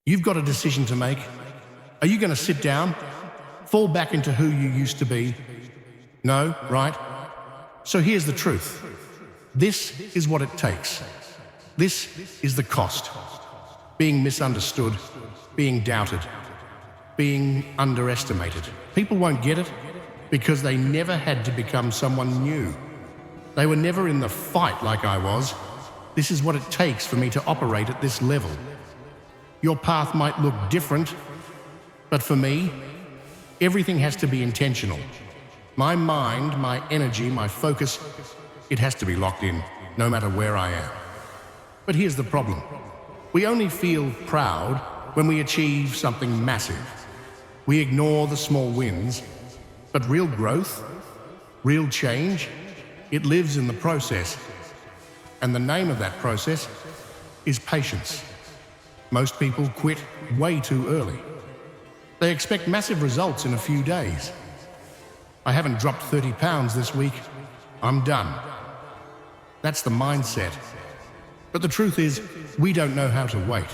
You've got a decision to make. Are you going to sit down, fall back into who you used to be? No, right? So here's the truth. This is what it takes. This is the cost. Being misunderstood, being doubted, being underestimated. People won't get it because they never had to become someone new. They were never in the fight like I was. This is what it takes for me to operate at this level. Your path might look different, but for me, everything has to be intentional. My mind, my energy, my focus, it has to be locked in, no matter where I am. But here's the problem. We only feel proud when we achieve something massive. We ignore the small wins, but real growth, real change, it lives in the process. And the name of that process is patience. Most people quit way too early. They expect massive results in a few days. I haven't dropped 30 pounds this week. I'm done. That's the mindset. But the truth is, we don't know how to wait.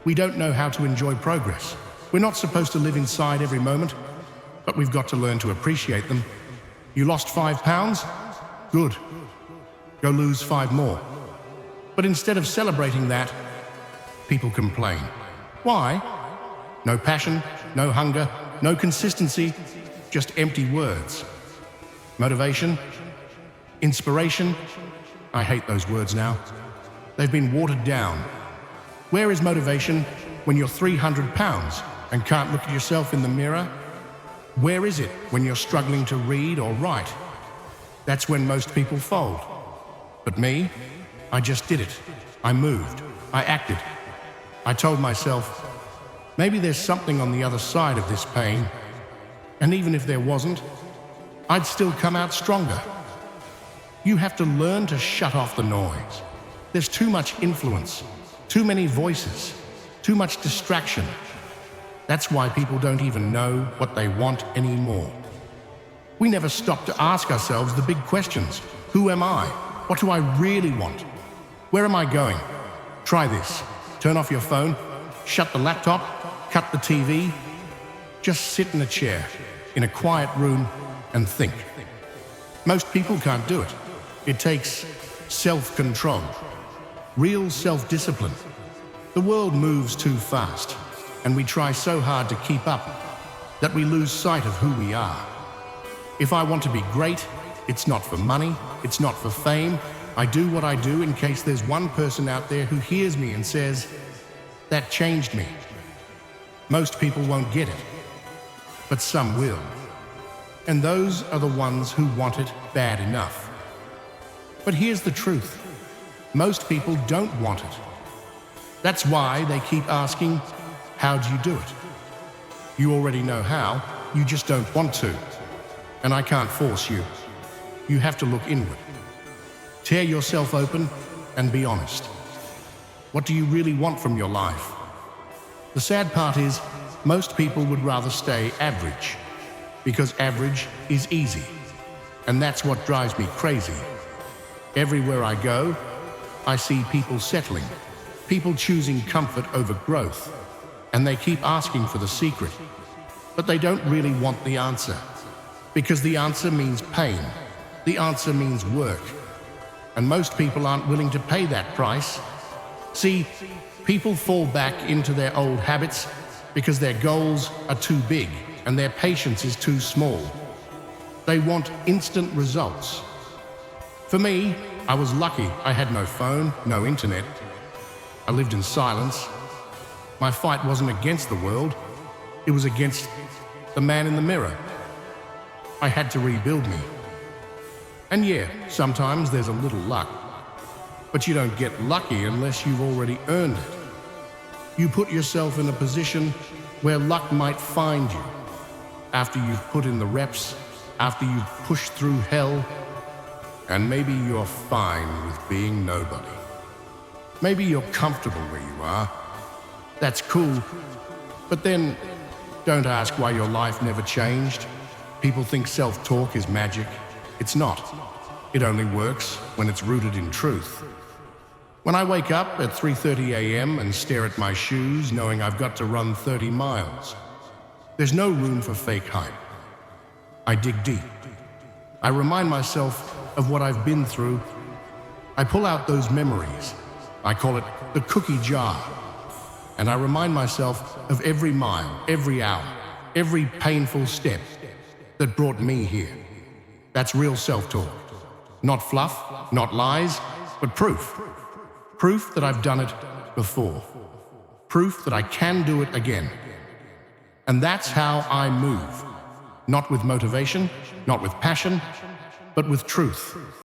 We don't know how to enjoy progress. We're not supposed to live inside every moment, but we've got to learn to appreciate them. You lost 5 pounds? Good. Go lose 5 more. But instead of celebrating that, people complain. Why? No passion, no hunger, no consistency, just empty words. Motivation? Inspiration? I hate those words now. They've been watered down. Where is motivation when you're 300 pounds and can't look at yourself in the mirror? Where is it when you're struggling to read or write? That's when most people fold. But me, I just did it. I moved. I acted. I told myself, maybe there's something on the other side of this pain. And even if there wasn't, I'd still come out stronger. You have to learn to shut off the noise. There's too much influence, too many voices, too much distraction. That's why people don't even know what they want anymore. We never stop to ask ourselves the big questions. Who am I? What do I really want? Where am I going? Try this. Turn off your phone, shut the laptop, cut the TV. Just sit in a chair, in a quiet room, and think. Most people can't do it. It takes self-control, real self-discipline. The world moves too fast, and we try so hard to keep up that we lose sight of who we are. If I want to be great, it's not for money, it's not for fame. I do what I do in case there's one person out there who hears me and says, that changed me. Most people won't get it, but some will. And those are the ones who want it bad enough. But here's the truth. Most people don't want it. That's why they keep asking, how do you do it? You already know how, you just don't want to. And I can't force you. You have to look inward. Tear yourself open and be honest. What do you really want from your life? The sad part is, most people would rather stay average, because average is easy. And that's what drives me crazy. Everywhere I go, I see people settling, people choosing comfort over growth, and they keep asking for the secret. But they don't really want the answer, because the answer means pain. The answer means work. And most people aren't willing to pay that price. See, people fall back into their old habits because their goals are too big and their patience is too small. They want instant results. For me, I was lucky. I had no phone, no internet. I lived in silence. My fight wasn't against the world. It was against the man in the mirror. I had to rebuild me. And yeah, sometimes there's a little luck. But you don't get lucky unless you've already earned it. You put yourself in a position where luck might find you. After you've put in the reps, after you've pushed through hell, and maybe you're fine with being nobody. Maybe you're comfortable where you are. That's cool. But then, don't ask why your life never changed. People think self-talk is magic. It's not. It only works when it's rooted in truth. When I wake up at 3:30 a.m. and stare at my shoes knowing I've got to run 30 miles, there's no room for fake hype. I dig deep. I remind myself of what I've been through. I pull out those memories. I call it the cookie jar. And I remind myself of every mile, every hour, every painful step that brought me here. That's real self-talk. Not fluff, not lies, but proof. Proof that I've done it before. Proof that I can do it again. And that's how I move. Not with motivation, not with passion, but with truth.